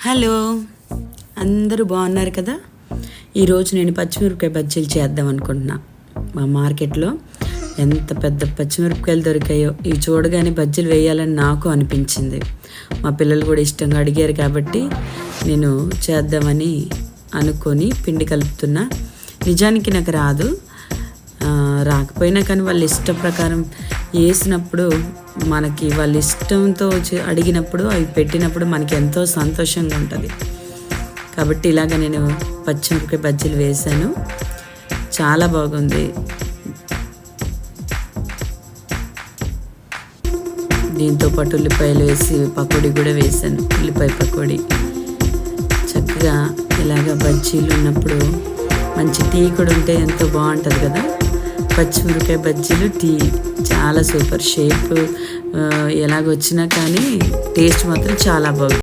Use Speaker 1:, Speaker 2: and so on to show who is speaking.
Speaker 1: Hello, అందరూ బాగున్నారు కదా. ఈరోజు నేను పచ్చిమిరపకాయ బజ్జీలు చేద్దాం అనుకుంటున్నా. మా మార్కెట్లో ఎంత పెద్ద పచ్చిమిరపకాయలు దొరికాయో ఇవి చూడగానే బజ్జీలు వేయాలని నాకు అనిపించింది. మా పిల్లలు కూడా ఇష్టంగా అడిగారు కాబట్టి నేను చేద్దామని అనుకొని పిండి కలుపుతున్నా. నిజానికి నాకు రాదు, రాకపోయినా కానీ వాళ్ళ ఇష్టం ప్రకారం వేసినప్పుడు మనకి వాళ్ళ ఇష్టంతో అడిగినప్పుడు అవి పెట్టినప్పుడు మనకి ఎంతో సంతోషంగా ఉంటుంది. కాబట్టి ఇలాగ నేను పచ్చిమిరపకాయ బజ్జీలు వేసాను, చాలా బాగుంది. దీంతో పాటు ఉల్లిపాయలు వేసి పకోడీ కూడా వేసాను, ఉల్లిపాయ పకోడీ. చక్కగా ఇలాగ బజ్జీలు ఉన్నప్పుడు మంచి టీ కూడా ఉంటే ఎంతో బాగుంటుంది కదా. పచ్చిమిరపకాయ బజ్జీలు టీ చాలా సూపర్. షేప్ ఎలాగొచ్చినా కానీ టేస్ట్ మాత్రం చాలా బాగుంది.